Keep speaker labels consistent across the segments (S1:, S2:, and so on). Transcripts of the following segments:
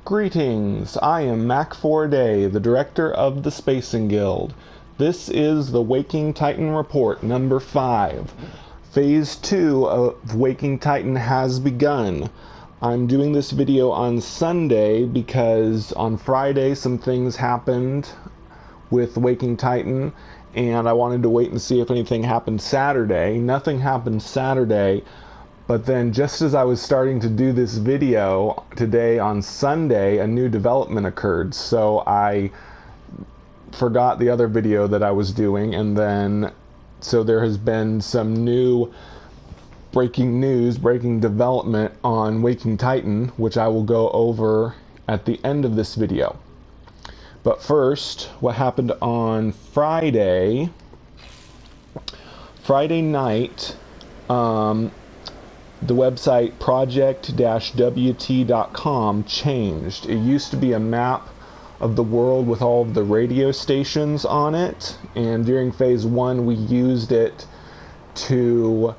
S1: Greetings, I am Mac4Day, the director of the Spacing Guild. This is the Waking Titan Report number 5. Phase 2 of Waking Titan has begun. I'm doing this video on Sunday because on Friday some things happened with Waking Titan and I wanted to wait and see if anything happened Saturday. Nothing happened Saturday. But then just as I was starting to do this video today on Sunday, a new development occurred. So I forgot the other video that I was doing, and then so there has been some new breaking news, breaking development on Waking Titan, which I will go over at the end of this video. But first, what happened on Friday night, the website project-wt.com changed. It used to be a map of the world with all of the radio stations on it, and during phase 1 we used it to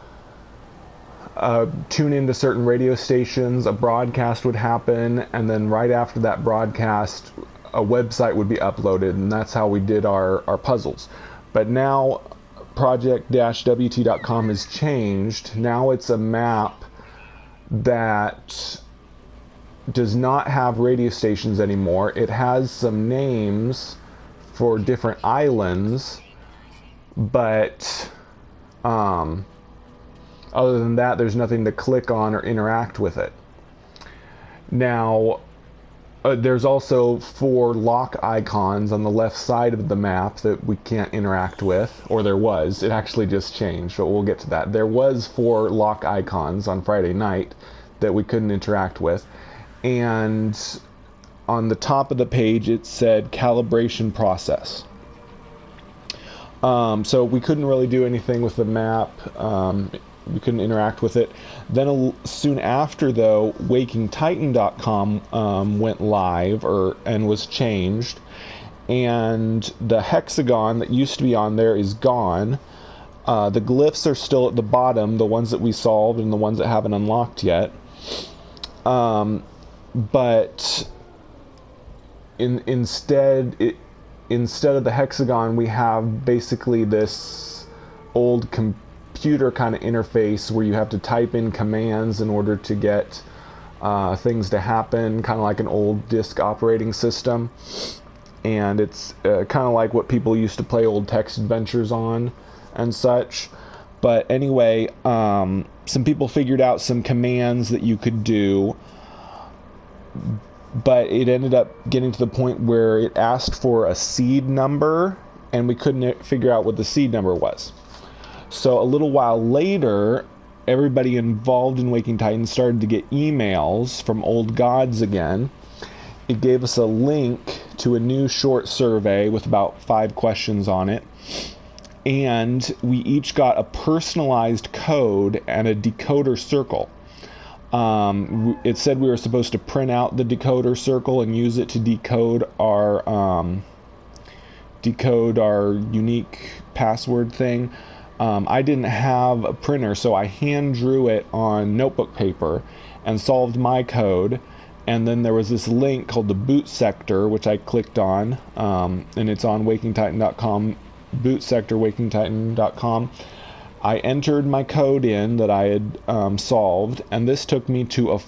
S1: tune into certain radio stations. A broadcast would happen, and then right after that broadcast a website would be uploaded, and that's how we did our puzzles. But now project-wt.com has changed. Now it's a map that does not have radio stations anymore. It has some names for different islands, but other than that, there's nothing to click on or interact with it. Now, there's also 4 lock icons on the left side of the map that we can't interact with, or there was. It actually just changed, but we'll get to that. There was 4 lock icons on Friday night that we couldn't interact with, and on the top of the page it said calibration process. So we couldn't really do anything with the map. We couldn't interact with it. Then soon after, though, WakingTitan.com went live and was changed, and the hexagon that used to be on there is gone. The glyphs are still at the bottom, the ones that we solved and the ones that haven't unlocked yet. But instead of the hexagon, we have basically this old computer kind of interface where you have to type in commands in order to get things to happen, kind of like an old disk operating system. And it's kind of like what people used to play old text adventures on and such. But anyway, some people figured out some commands that you could do, but it ended up getting to the point where it asked for a seed number, and we couldn't figure out what the seed number was. So a little while later, everybody involved in Waking Titan started to get emails from old gods again. It gave us a link to a new short survey with about 5 questions on it. And we each got a personalized code and a decoder circle. It said we were supposed to print out the decoder circle and use it to decode our unique password thing. I didn't have a printer, so I hand drew it on notebook paper and solved my code. And then there was this link called the boot sector, which I clicked on, and it's on WakingTitan.com, boot sector, WakingTitan.com. I entered my code in that I had solved, and this took me to a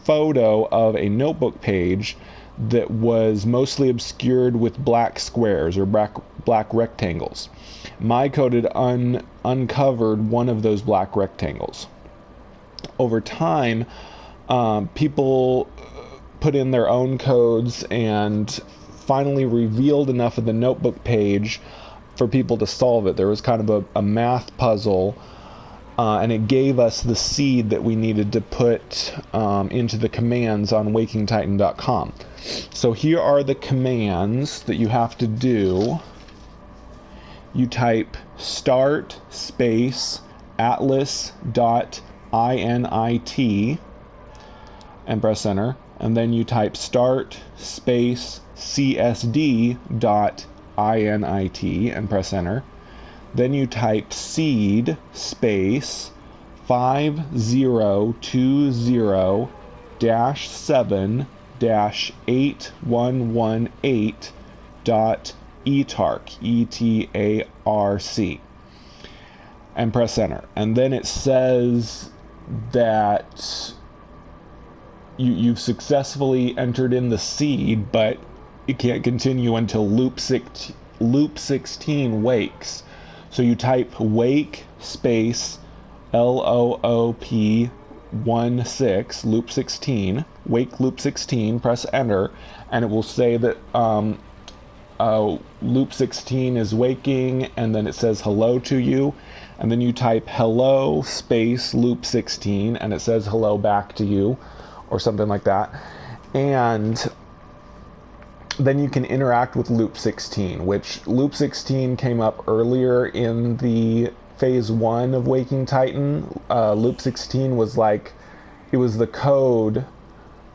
S1: photo of a notebook page that was mostly obscured with black squares or black rectangles. My code had uncovered one of those black rectangles. Over time, people put in their own codes and finally revealed enough of the notebook page for people to solve it. There was kind of a math puzzle, and it gave us the seed that we needed to put into the commands on WakingTitan.com. So here are the commands that you have to do. You type start space atlas.init and press enter, and then you type start space csd.init and press enter. Then you type seed space 5020-7 2-8118.etarc, E-T-A-R-C, and press enter. And then it says that you've successfully entered in the seed, but it can't continue until loop 16 wakes. So you type wake space LOOP 16, loop 16, wake loop 16, press enter, and it will say that loop 16 is waking, and then it says hello to you, and then you type hello space loop 16, and it says hello back to you, or something like that. And then you can interact with loop 16, which loop 16 came up earlier in the phase 1 of Waking Titan. Loop 16 was like, it was the code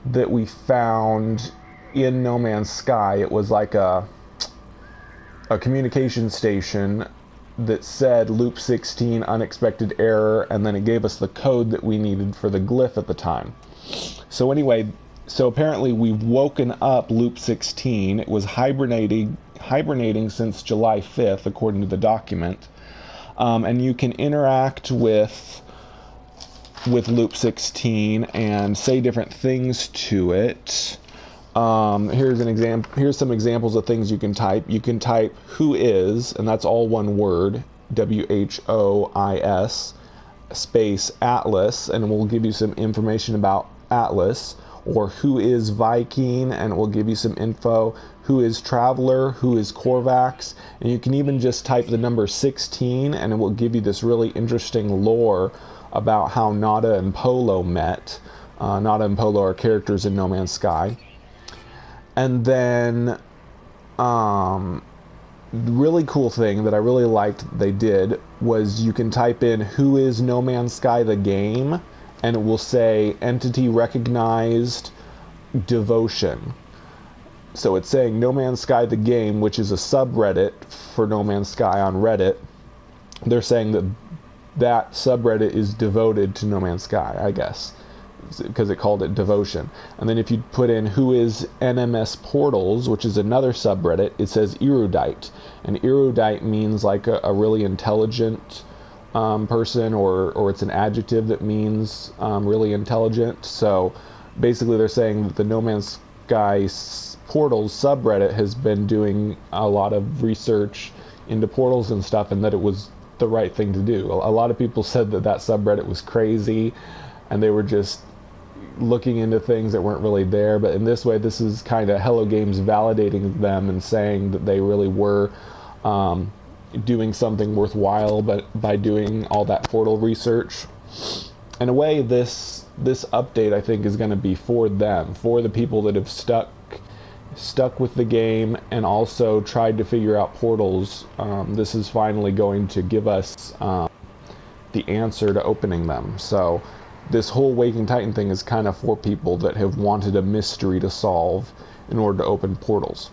S1: that we found in No Man's Sky. It was like a communication station that said loop 16 unexpected error, and then it gave us the code that we needed for the glyph at the time. So anyway, so apparently we've woken up loop 16. It was hibernating since July 5th, according to the document. And you can interact with loop 16 and say different things to it. Here's an example. Here's some examples of things you can type. You can type who is, and that's all one word, WHOIS, space Atlas, and it will give you some information about Atlas. Or who is Viking, and it will give you some info. Who is Traveler, who is Korvax, and you can even just type the number 16, and it will give you this really interesting lore about how Nada and Polo met. Nada and Polo are characters in No Man's Sky. And then the really cool thing that I really liked they did was you can type in who is No Man's Sky the game, and it will say entity recognized devotion. So it's saying No Man's Sky the game, which is a subreddit for No Man's Sky on Reddit. They're saying that that subreddit is devoted to No Man's Sky, I guess, because it called it devotion. And then if you put in who is NMS Portals, which is another subreddit, it says erudite. And erudite means like a really intelligent person, or it's an adjective that means really intelligent. So basically they're saying that the No Man's Sky Portals subreddit has been doing a lot of research into portals and stuff, and that it was the right thing to do. A lot of people said that subreddit was crazy and they were just looking into things that weren't really there, but in this way this is kind of Hello Games validating them and saying that they really were doing something worthwhile, but by doing all that portal research. In a way, this update I think is going to be for them, for the people that have stuck with the game and also tried to figure out portals. This is finally going to give us the answer to opening them. So this whole Waking Titan thing is kind of for people that have wanted a mystery to solve in order to open portals.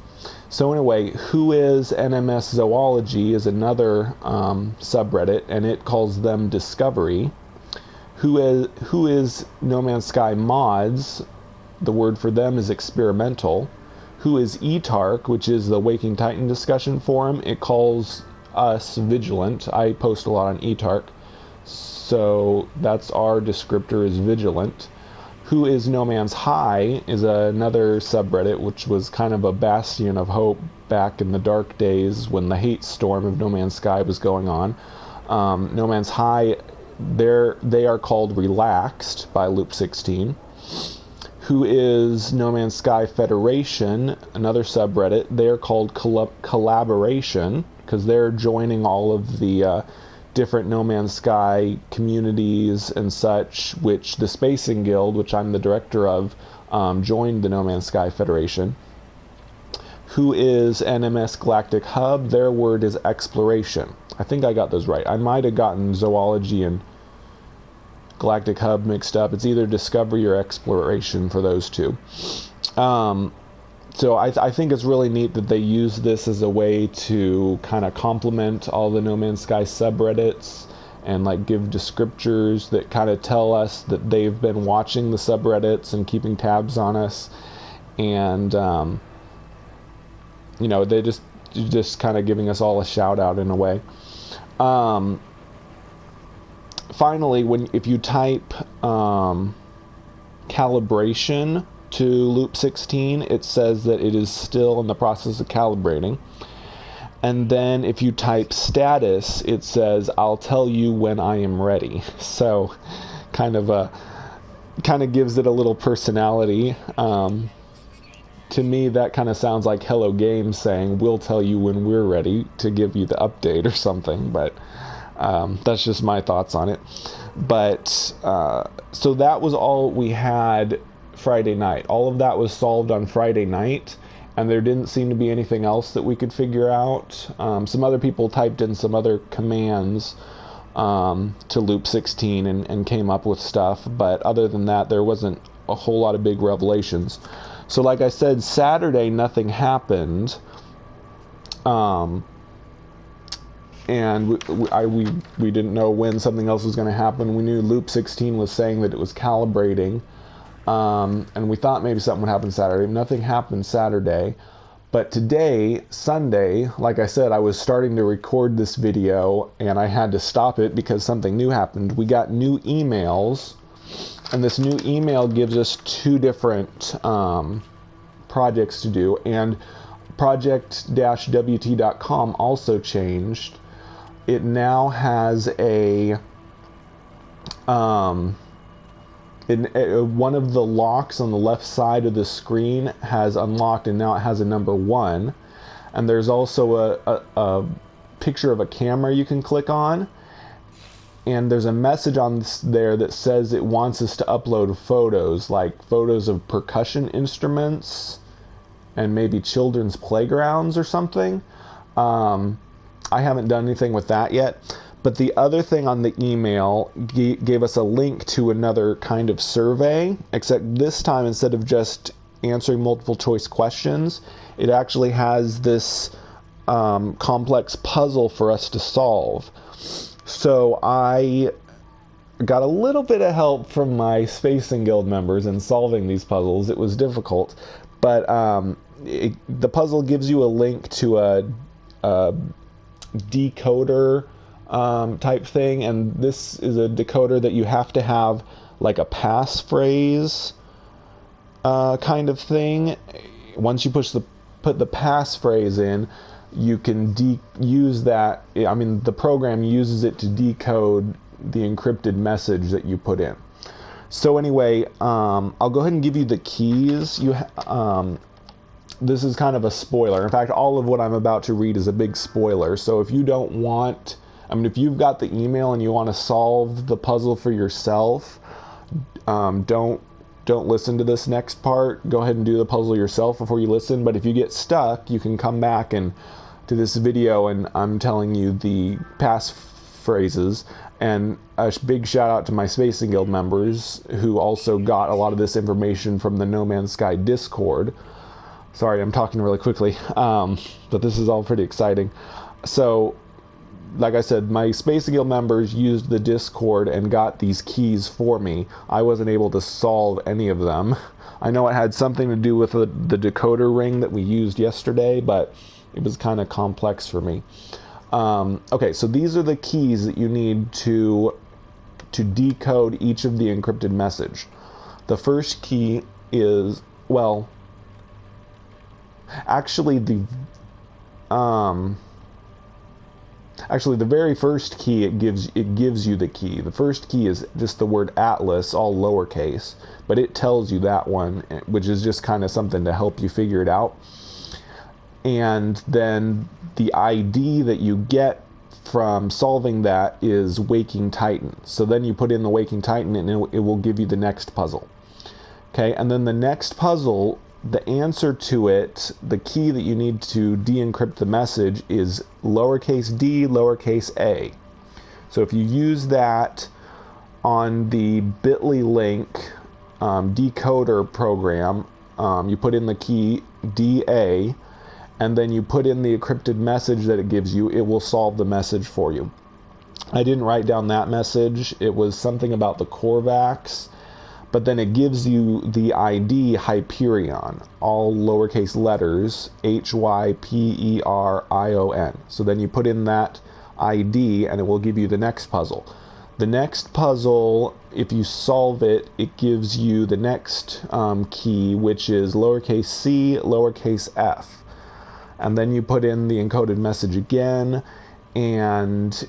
S1: So anyway, who is NMS Zoology is another subreddit, and it calls them Discovery. Who is No Man's Sky Mods, the word for them is experimental. Who is eTarc, which is the Waking Titan discussion forum, it calls us Vigilant. I post a lot on eTarc, so that's our descriptor is Vigilant. Who is No Man's High is another subreddit, which was kind of a bastion of hope back in the dark days when the hate storm of No Man's Sky was going on. No Man's High, they are called Relaxed by Loop 16. Who is No Man's Sky Federation, another subreddit. They're called Collaboration because they're joining all of the different No Man's Sky communities and such, which the Spacing Guild, which I'm the director of, joined the No Man's Sky Federation. Who is NMS Galactic Hub? Their word is exploration. I think I got those right. I might have gotten zoology and Galactic Hub mixed up. It's either discovery or exploration for those two. So I think it's really neat that they use this as a way to kind of complement all the No Man's Sky subreddits and like give descriptors that kind of tell us that they've been watching the subreddits and keeping tabs on us. and you know, they just kind of giving us all a shout out in a way. Finally, if you type calibration to loop 16, it says that it is still in the process of calibrating. And then if you type status, it says, I'll tell you when I am ready. So kind of gives it a little personality. To me, that kind of sounds like Hello Games saying, we'll tell you when we're ready to give you the update or something. But that's just my thoughts on it. But so that was all we had Friday night. All of that was solved on Friday night, and there didn't seem to be anything else that we could figure out. Some other people typed in some other commands to loop 16 and came up with stuff, but other than that, there wasn't a whole lot of big revelations. So like I said, Saturday nothing happened, and we didn't know when something else was going to happen. We knew loop 16 was saying that it was calibrating, and we thought maybe something would happen Saturday. Nothing happened Saturday. But today, Sunday, like I said, I was starting to record this video, and I had to stop it because something new happened. We got new emails, and this new email gives us two different projects to do, and project-wt.com also changed. It now has a one of the locks on the left side of the screen has unlocked, and now it has a number 1. And there's also a picture of a camera you can click on, and there's a message on there that says it wants us to upload photos, like photos of percussion instruments and maybe children's playgrounds or something. I haven't done anything with that yet. But the other thing on the email gave us a link to another kind of survey, except this time, instead of just answering multiple choice questions, it actually has this complex puzzle for us to solve. So I got a little bit of help from my Spacing Guild members in solving these puzzles. It was difficult, but the puzzle gives you a link to a decoder type thing, and this is a decoder that you have to have like a passphrase kind of thing. Once you put the passphrase in, you can use that. I mean, the program uses it to decode the encrypted message that you put in. So anyway, I'll go ahead and give you the keys. This is kind of a spoiler. In fact, all of what I'm about to read is a big spoiler. So if you don't want, if you've got the email and you want to solve the puzzle for yourself, don't listen to this next part. Go ahead and do the puzzle yourself before you listen. But if you get stuck, you can come back and to this video, and I'm telling you the passphrases. And a big shout out to my Spacing Guild members who also got a lot of this information from the No Man's Sky Discord. Sorry, I'm talking really quickly, but this is all pretty exciting. So, like I said, my Spacing Guild members used the Discord and got these keys for me. I wasn't able to solve any of them. I know it had something to do with the decoder ring that we used yesterday, but it was kind of complex for me. Okay, so these are the keys that you need to decode each of the encrypted message. The first key is, well, actually the very first key, it gives you the key. The first key is just the word Atlas, all lowercase, but it tells you that one, which is just kind of something to help you figure it out. And then the ID that you get from solving that is Waking Titan. So then you put in the Waking Titan and it will give you the next puzzle. Okay, and then the next puzzle, the answer to it, the key that you need to de-encrypt the message is lowercase d, lowercase a. So if you use that on the bit.ly link decoder program, you put in the key DA, and then you put in the encrypted message that it gives you, it will solve the message for you. I didn't write down that message. It was something about the Corvax, but then it gives you the ID Hyperion, all lowercase letters, Hyperion. So then you put in that ID and it will give you the next puzzle. The next puzzle, if you solve it, it gives you the next key, which is lowercase c, lowercase f. And then you put in the encoded message again, and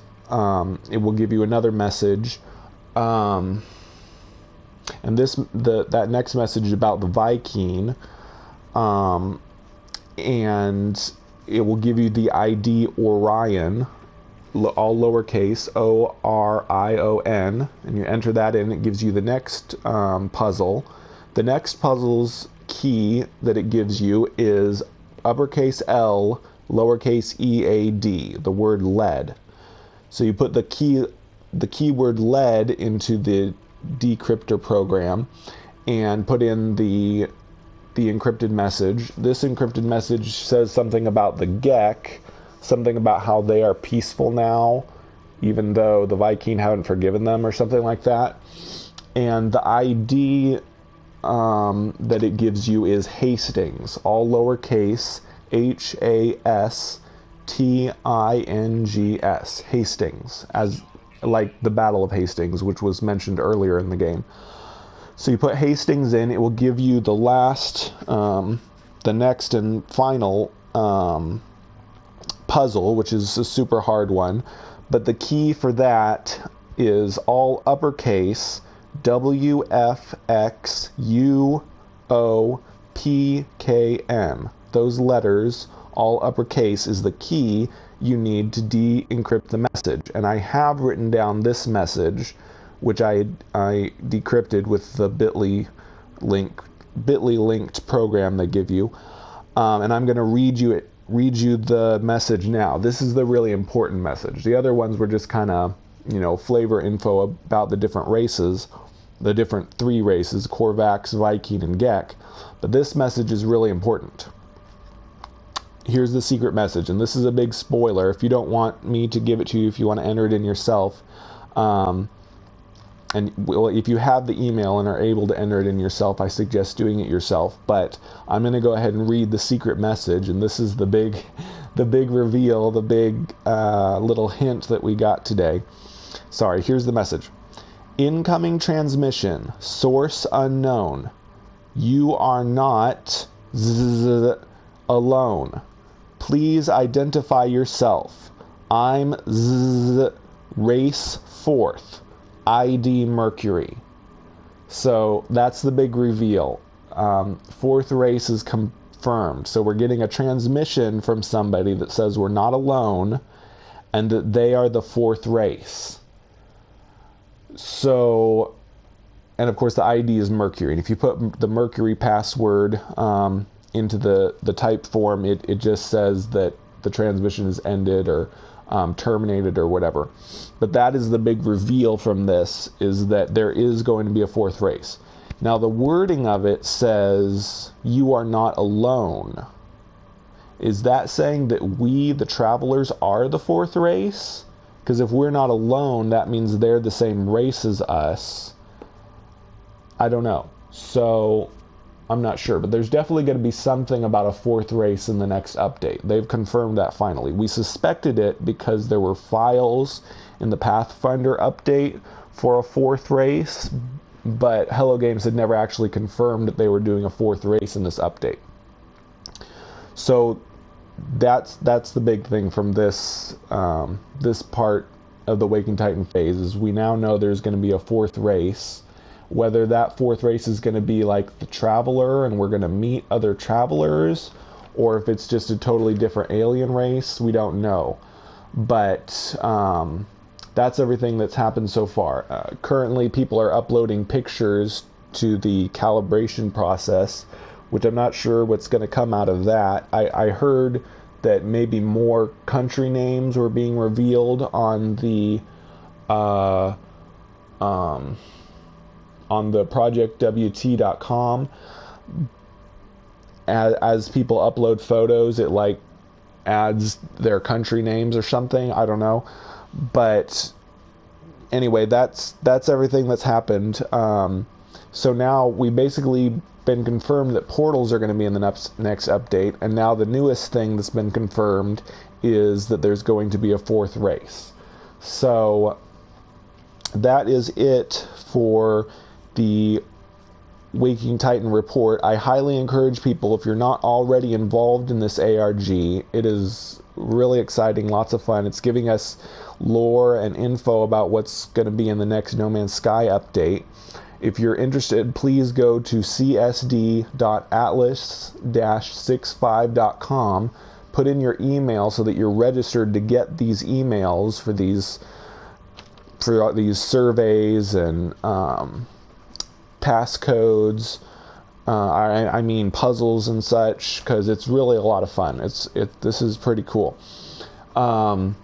S1: it will give you another message. And that next message is about the Viking, and it will give you the ID Orion, all lowercase, Orion, and you enter that in. It gives you the next puzzle. The next puzzle's key that it gives you is uppercase L, lowercase EAD, the word lead. So you put the keyword lead into the decryptor program and put in the encrypted message. This encrypted message says something about the Gek, something about how they are peaceful now, even though the Viking haven't forgiven them or something like that. And the ID that it gives you is Hastings, all lowercase, Hastings, Hastings, as like the Battle of Hastings, which was mentioned earlier in the game. So you put Hastings in, it will give you the last, the next and final puzzle, which is a super hard one. But the key for that is all uppercase, WFXUOPKM. Those letters, all uppercase, is the key you need to de-encrypt the message. And I have written down this message, which I decrypted with the bit.ly linked program they give you. And I'm going to read you the message now. This is the really important message. The other ones were just kind of, flavor info about the different races, the different 3 races, Korvax, Viking, and Gek. But this message is really important. Here's the secret message, and this is a big spoiler. If you don't want me to give it to you, if you want to enter it in yourself, and if you have the email and are able to enter it in yourself, I suggest doing it yourself. But I'm going to go ahead and read the secret message, and this is the big reveal, the big little hint that we got today. Sorry, here's the message. Incoming transmission, source unknown. You are not alone. Please identify yourself. I'm race 4th. ID Mercury. So that's the big reveal. 4th race is confirmed. So we're getting a transmission from somebody that says we're not alone and that they are the 4th race. So, and of course the ID is Mercury. And if you put the Mercury password into the type form, it just says that the transmission is ended or terminated or whatever. But that is the big reveal from this, is that there is going to be a 4th race. Now the wording of it says, you are not alone. Is that saying that we, the travelers, are the 4th race? Because if we're not alone, that means they're the same race as us. I don't know. So I'm not sure, but there's definitely going to be something about a 4th race in the next update. They've confirmed that finally. We suspected it because there were files in the Pathfinder update for a 4th race, but Hello Games had never actually confirmed that they were doing a 4th race in this update. So that's the big thing from this this part of the Waking Titan phase, is we now know there's going to be a 4th race. Whether that 4th race is going to be like the Traveler and we're going to meet other travelers, or if it's just a totally different alien race, we don't know. But that's everything that's happened so far. Currently, people are uploading pictures to the calibration process, which I'm not sure what's going to come out of that. I heard that maybe more country names were being revealed on the projectwt.com. As people upload photos, it like adds their country names or something. I don't know. But anyway, that's everything that's happened. So now we basically been confirmed that portals are going to be in the next update, and now the newest thing that's been confirmed is that there's going to be a 4th race. So that is it for the Waking Titan report. I highly encourage people, if you're not already involved in this ARG, it is really exciting, lots of fun. It's giving us lore and info about what's going to be in the next No Man's Sky update. If you're interested, please go to csd.atlas-65.com, put in your email so that you're registered to get these emails for these surveys and passcodes. I mean puzzles and such, because it's really a lot of fun. This is pretty cool. One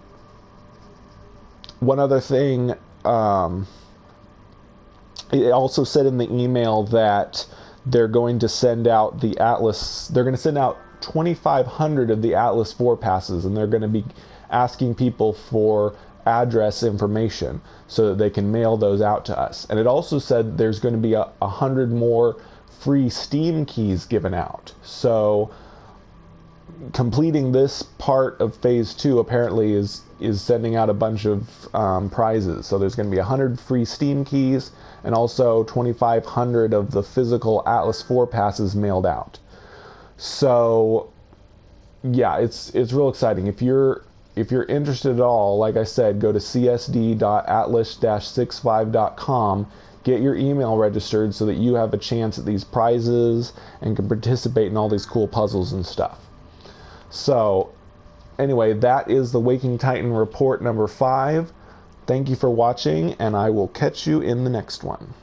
S1: other thing. It also said in the email that they're going to send out the Atlas. They're going to send out 2,500 of the Atlas 4 passes, and they're going to be asking people for address information so that they can mail those out to us. And it also said there's going to be 100 more free Steam keys given out. So completing this part of phase 2 apparently is sending out a bunch of prizes. So there's going to be 100 free Steam keys and also 2,500 of the physical Atlas 4 passes mailed out. So yeah, it's real exciting. If you're interested at all, like I said, go to csd.atlas-65.com, get your email registered so that you have a chance at these prizes and can participate in all these cool puzzles and stuff. So anyway, that is the Waking Titan report number 5. Thank you for watching, and I will catch you in the next one.